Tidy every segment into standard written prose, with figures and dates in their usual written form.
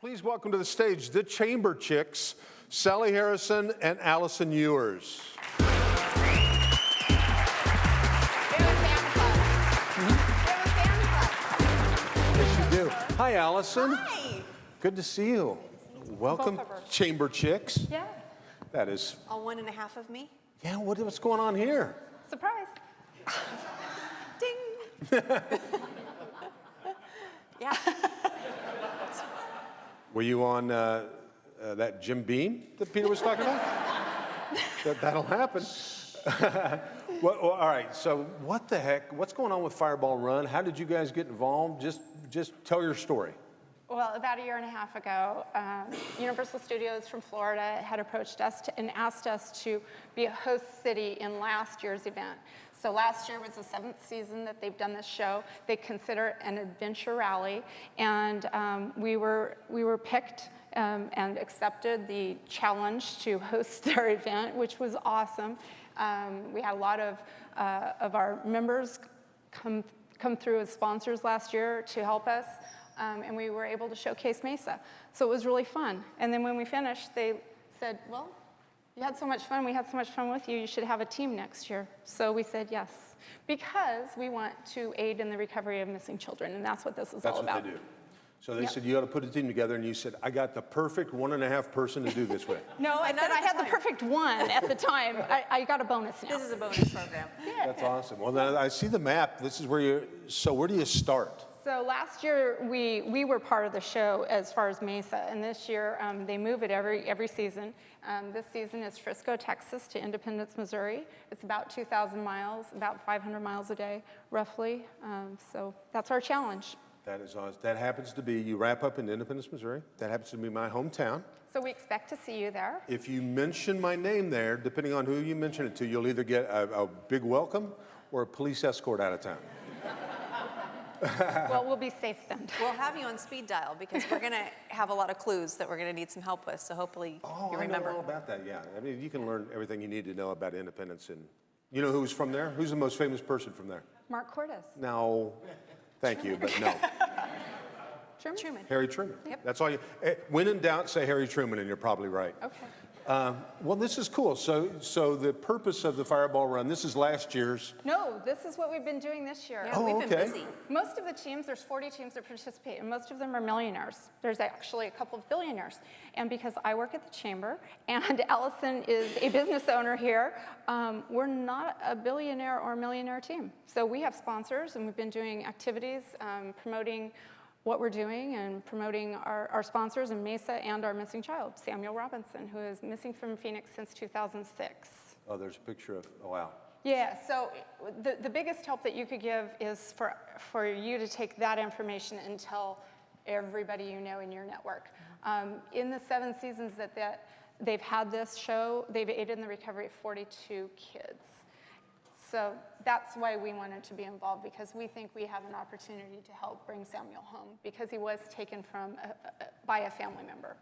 Please welcome to the stage the Chamber Chicks, Sally Harrison and Allison Ewers. Yes, you do. Hi, Allison. Hi. Good to see you. Welcome, Chamber Chicks. Yeah. That is. All 1.5 of me. Yeah, what's going on here? Surprise. Ding. Yeah. Were you on that Jim Beam that Peter was talking about? That'll happen. Well, all right, so what the heck? What's going on with Fireball Run? How did you guys get involved? Just tell your story. Well, about 1.5 years ago, Universal Studios from Florida had approached us and asked us to be a host city in last year's event. So last year was the 7th season that they've done this show. They consider it an adventure rally, and we were picked and accepted the challenge to host their event, which was awesome. We had a lot of our members come through as sponsors last year to help us. And we were able to showcase Mesa. So it was really fun. And then when we finished, they said, well, you had so much fun, we had so much fun with you, you should have a team next year. So we said yes, because we want to aid in the recovery of missing children, and that's what this is all about. That's what they do. So they said, you ought to put a team together, and you said, I got the perfect 1.5 person to do this with. No, I said I had the perfect one at the time. I got a bonus now. This is a bonus program. Yeah. That's awesome. Well, now I see the map. This is where where do you start? So last year, we were part of the show as far as Mesa, and this year they move it every season. This season is Frisco, Texas to Independence, Missouri. It's about 2,000 miles, about 500 miles a day, roughly. So that's our challenge. That is awesome. That happens to be, you wrap up in Independence, Missouri. That happens to be my hometown. So we expect to see you there. If you mention my name there, depending on who you mention it to, you'll either get a big welcome or a police escort out of town. Well, we'll be safe then. We'll have you on speed dial because we're going to have a lot of clues that we're going to need some help with. So hopefully you remember. I know all about that, yeah. I mean, you can learn everything you need to know about Independence. And you know who's from there? Who's the most famous person from there? Mark Cordes. No, thank you, but no. Truman. Harry Truman. Yep. That's all you. When in doubt, say Harry Truman, and you're probably right. Okay. Well, this is cool. So the purpose of the Fireball Run, this is last year's. No, this is what we've been doing this year. Yeah, we've been busy. Most of the teams, there's 40 teams that participate, and most of them are millionaires. There's actually a couple of billionaires. And because I work at the Chamber, and Allison is a business owner here, we're not a billionaire or millionaire team. So we have sponsors, and we've been doing activities, promoting what we're doing and promoting our sponsors in Mesa and our missing child, Samuel Robinson, who is missing from Phoenix since 2006. Oh, there's a picture of, oh, wow. Yeah, so the biggest help that you could give is for you to take that information and tell everybody you know in your network. In the 7 seasons that they've had this show, they've aided in the recovery of 42 kids. So that's why we wanted to be involved, because we think we have an opportunity to help bring Samuel home, because he was taken from by a family member.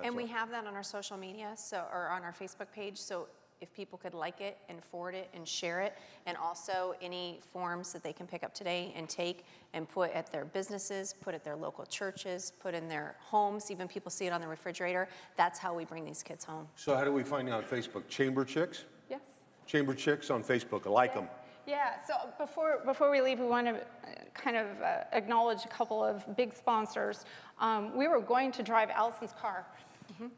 And we have that on our social media, or on our Facebook page. So if people could like it and forward it and share it, and also any forms that they can pick up today and take and put at their businesses, put at their local churches, put in their homes, even people see it on the refrigerator. That's how we bring these kids home. So how do we find you on Facebook? Chamber Chicks? Yes. Chamber Chicks on Facebook. I like them. Yeah, so before we leave, we want to kind of acknowledge a couple of big sponsors. We were going to drive Allison's car,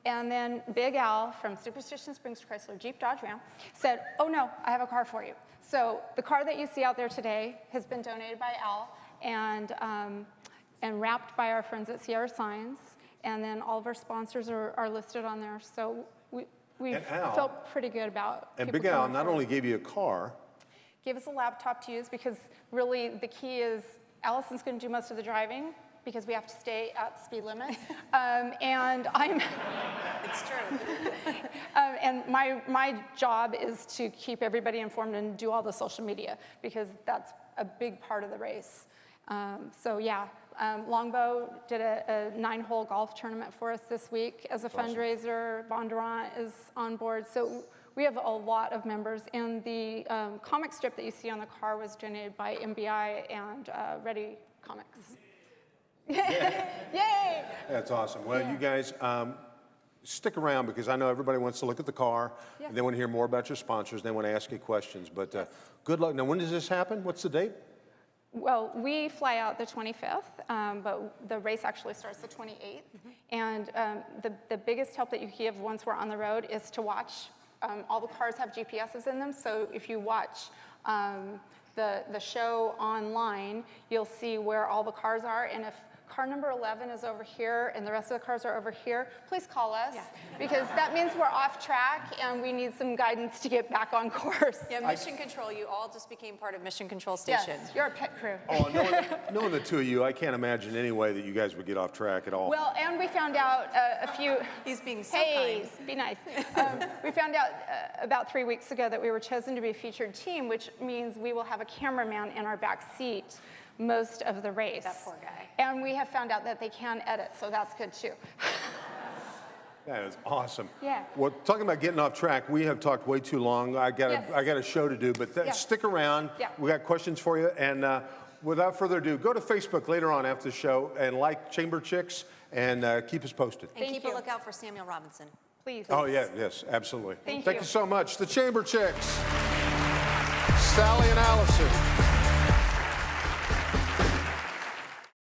and then Big Al from Superstition Springs Chrysler Jeep Dodge Ram said, oh no, I have a car for you. So the car that you see out there today has been donated by Al and wrapped by our friends at Sierra Signs, and then all of our sponsors are listed on there. So we felt pretty good about. And Big Al not only gave you a car, gave us a laptop to use, because really the key is Allison's going to do most of the driving because we have to stay at the speed limit, and I'm. It's true. And my job is to keep everybody informed and do all the social media, because that's a big part of the race. So yeah. Longbow did a 9-hole golf tournament for us this week as a fundraiser. Bondurant is on board. So we have a lot of members. And the comic strip that you see on the car was donated by MBI and Ready Comics. Yay! That's awesome. Well, you guys, stick around because I know everybody wants to look at the car. Yes. They want to hear more about your sponsors. They want to ask you questions. But good luck. Now, when does this happen? What's the date? Well, we fly out the 25th, but the race actually starts the 28th. Mm-hmm. And the biggest help that you give once we're on the road is to watch. All the cars have GPSs in them, so if you watch the show online, you'll see where all the cars are. And if car number 11 is over here and the rest of the cars are over here, please call us, because that means we're off track and we need some guidance to get back on course. Yeah, Mission Control, you all just became part of Mission Control Station. Yes, you're a pit crew. Oh, knowing the two of you, I can't imagine any way that you guys would get off track at all. Well, and we found out a few. He's being so Hey, kind. be nice. We found out about 3 weeks ago that we were chosen to be a featured team, which means we will have a cameraman in our back seat most of the race. That poor guy. And we have found out that they can edit, so that's good too. That is awesome. Yeah. Well, talking about getting off track, we have talked way too long. I got Yes. a show to do, but Yes. stick around. Yeah. We got questions for you. And without further ado, go to Facebook later on after the show and like Chamber Chicks and keep us posted. And Thank keep you. a lookout for Samuel Robinson. Please. Oh, yeah, yes, absolutely. Thank Thank you. you so much. The Chamber Chicks, Sally and Allison.